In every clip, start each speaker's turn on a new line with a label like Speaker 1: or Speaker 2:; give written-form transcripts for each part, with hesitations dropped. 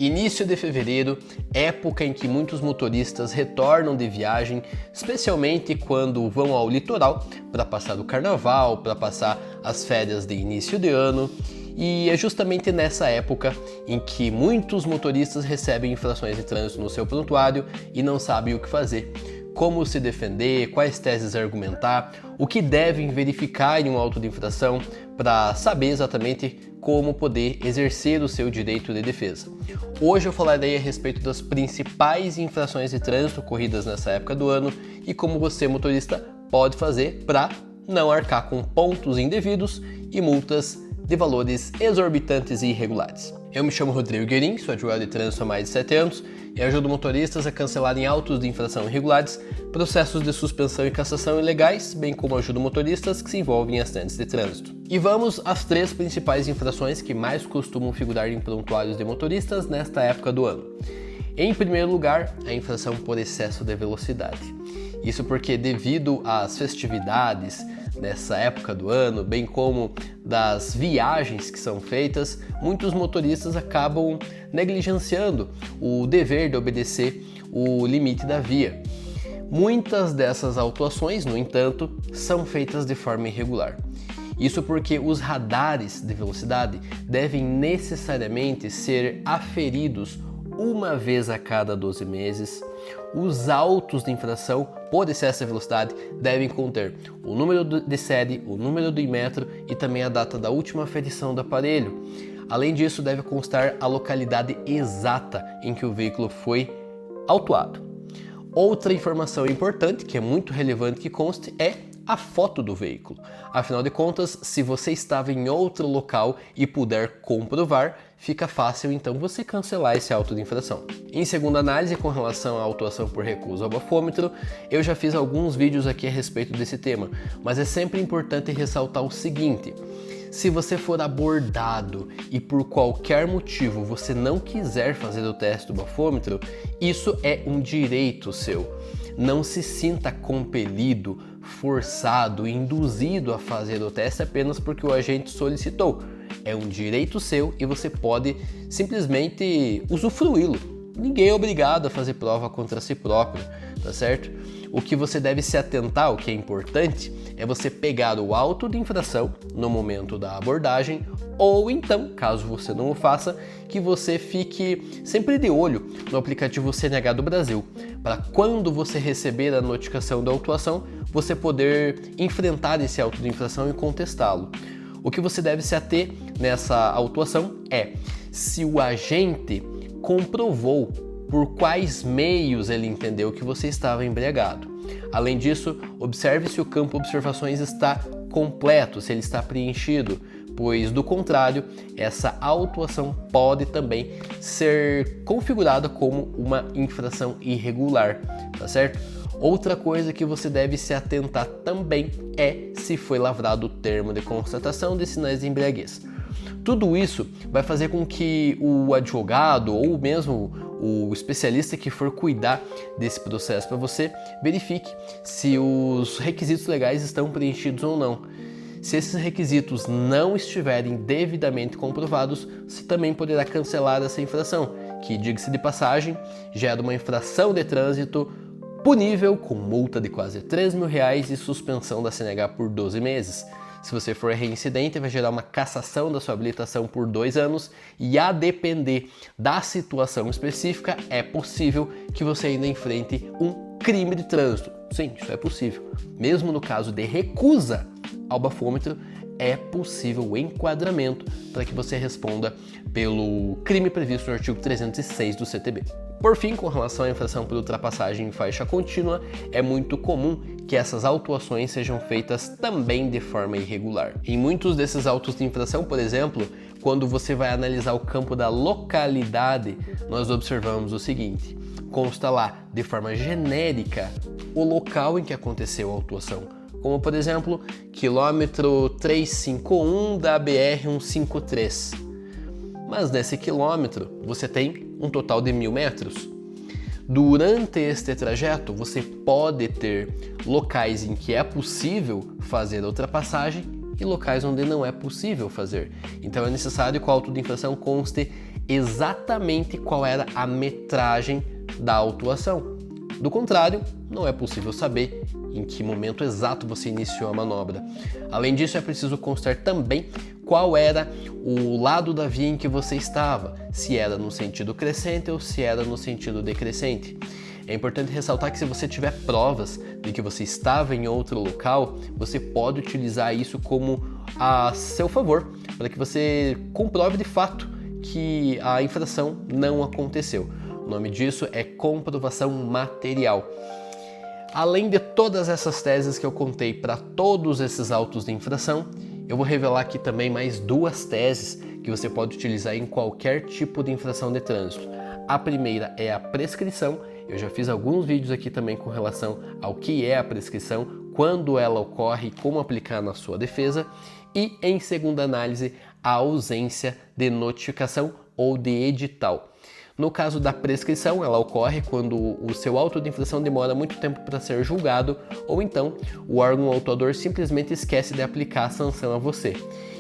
Speaker 1: Início de fevereiro, época em que muitos motoristas retornam de viagem, especialmente quando vão ao litoral para passar o carnaval, para passar as férias de início de ano. E é justamente nessa época em que muitos motoristas recebem infrações de trânsito no seu prontuário e não sabem o que fazer. Como se defender, quais teses argumentar, o que devem verificar em um auto de infração para saber exatamente como poder exercer o seu direito de defesa. Hoje eu falarei a respeito das principais infrações de trânsito ocorridas nessa época do ano e como você, motorista, pode fazer para não arcar com pontos indevidos e multas de valores exorbitantes e irregulares. Eu me chamo Rodrigo Guerin, sou advogado de trânsito há mais de 7 anos e ajudo motoristas a cancelarem autos de infração irregulares, processos de suspensão e cassação ilegais, bem como ajudo motoristas que se envolvem em acidentes de trânsito. E vamos às 3 principais infrações que mais costumam figurar em prontuários de motoristas nesta época do ano. Em primeiro lugar, a infração por excesso de velocidade. Isso porque, devido às festividades nessa época do ano, bem como das viagens que são feitas, muitos motoristas acabam negligenciando o dever de obedecer o limite da via. Muitas dessas autuações, no entanto, são feitas de forma irregular. Isso porque os radares de velocidade devem necessariamente ser aferidos uma vez a cada 12 meses. Os autos de infração por excesso de velocidade devem conter o número de série, o número do imetro e também a data da última aferição do aparelho. Além disso, deve constar a localidade exata em que o veículo foi autuado. Outra informação importante, que é muito relevante que conste, é a foto do veículo. Afinal de contas, se você estava em outro local e puder comprovar, fica fácil então você cancelar esse auto de infração. Em segunda análise, com relação à autuação por recuso ao bafômetro, eu já fiz alguns vídeos aqui a respeito desse tema, mas é sempre importante ressaltar o seguinte: se você for abordado e por qualquer motivo você não quiser fazer o teste do bafômetro, isso é um direito seu. Não se sinta compelido, forçado, induzido a fazer o teste apenas porque o agente solicitou. É um direito seu e você pode simplesmente usufruí-lo. Ninguém é obrigado a fazer prova contra si próprio, tá certo? O que você deve se atentar, o que é importante, é você pegar o auto de infração no momento da abordagem, ou então, caso você não o faça, que você fique sempre de olho no aplicativo CNH do Brasil, para quando você receber a notificação da autuação, você poder enfrentar esse auto de infração e contestá-lo. O que você deve se ater nessa autuação é se o agente comprovou por quais meios ele entendeu que você estava embriagado. Além disso, observe se o campo observações está completo, se ele está preenchido, pois do contrário, essa autuação pode também ser configurada como uma infração irregular, tá certo? Outra coisa que você deve se atentar também é se foi lavrado o termo de constatação de sinais de embriaguez. Tudo isso vai fazer com que o advogado ou mesmo o especialista que for cuidar desse processo para você verifique se os requisitos legais estão preenchidos ou não. Se esses requisitos não estiverem devidamente comprovados, você também poderá cancelar essa infração, que, diga-se de passagem, gera uma infração de trânsito punível com multa de quase R$3.000 e suspensão da CNH por 12 meses. Se você for reincidente, vai gerar uma cassação da sua habilitação por 2 anos e, a depender da situação específica, é possível que você ainda enfrente um crime de trânsito. Sim, isso é possível. Mesmo no caso de recusa ao bafômetro, é possível o enquadramento para que você responda pelo crime previsto no artigo 306 do CTB. Por fim, com relação à infração por ultrapassagem em faixa contínua, é muito comum que essas autuações sejam feitas também de forma irregular. Em muitos desses autos de infração, por exemplo, quando você vai analisar o campo da localidade, nós observamos o seguinte: consta lá de forma genérica o local em que aconteceu a autuação, como por exemplo, quilômetro 351 da BR-153. Mas nesse quilômetro você tem um total de 1.000 metros. Durante este trajeto você pode ter locais em que é possível fazer a ultrapassagem e locais onde não é possível fazer. Então é necessário que o auto de infração conste exatamente qual era a metragem da autuação. Do contrário, não é possível saber em que momento exato você iniciou a manobra. Além disso, é preciso constar também qual era o lado da via em que você estava, se era no sentido crescente ou se era no sentido decrescente. É importante ressaltar que se você tiver provas de que você estava em outro local, você pode utilizar isso como a seu favor, para que você comprove de fato que a infração não aconteceu. O nome disso é comprovação material. Além de todas essas teses que eu contei para todos esses autos de infração, eu vou revelar aqui também mais 2 teses que você pode utilizar em qualquer tipo de infração de trânsito. A primeira é a prescrição. Eu já fiz alguns vídeos aqui também com relação ao que é a prescrição, quando ela ocorre e como aplicar na sua defesa. E, em segunda análise, a ausência de notificação ou de edital. No caso da prescrição, ela ocorre quando o seu auto de infração demora muito tempo para ser julgado ou então o órgão autuador simplesmente esquece de aplicar a sanção a você.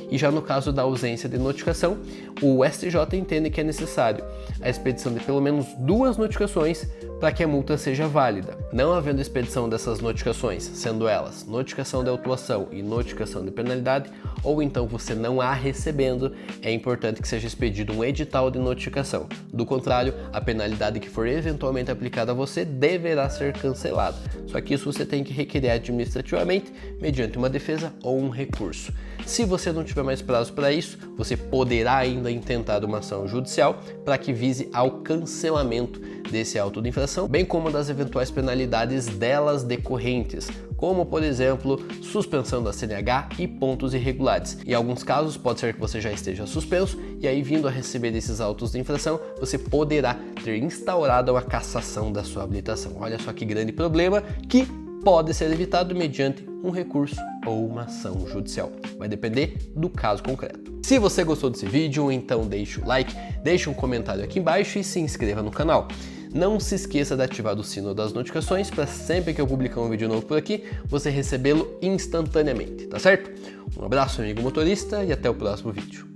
Speaker 1: E já no caso da ausência de notificação, o STJ entende que é necessário a expedição de pelo menos 2 notificações para que a multa seja válida. Não havendo expedição dessas notificações, sendo elas notificação de autuação e notificação de penalidade, ou então você não a recebendo, é importante que seja expedido um edital de notificação. Do contrário, a penalidade que for eventualmente aplicada a você deverá ser cancelada. Só que isso você tem que requerer administrativamente, mediante uma defesa ou um recurso. Se você não tiver mais prazo para isso, você poderá ainda intentar uma ação judicial para que vise ao cancelamento desse auto de infração, bem como das eventuais penalidades delas decorrentes, como por exemplo, suspensão da CNH e pontos irregulares. Em alguns casos pode ser que você já esteja suspenso e aí vindo a receber esses autos de infração, você poderá ter instaurado uma cassação da sua habilitação. Olha só que grande problema que pode ser evitado mediante um recurso ou uma ação judicial. Vai depender do caso concreto. Se você gostou desse vídeo, então deixe o like, deixe um comentário aqui embaixo e se inscreva no canal. Não se esqueça de ativar o sino das notificações para sempre que eu publicar um vídeo novo por aqui, você recebê-lo instantaneamente, tá certo? Um abraço, amigo motorista, e até o próximo vídeo.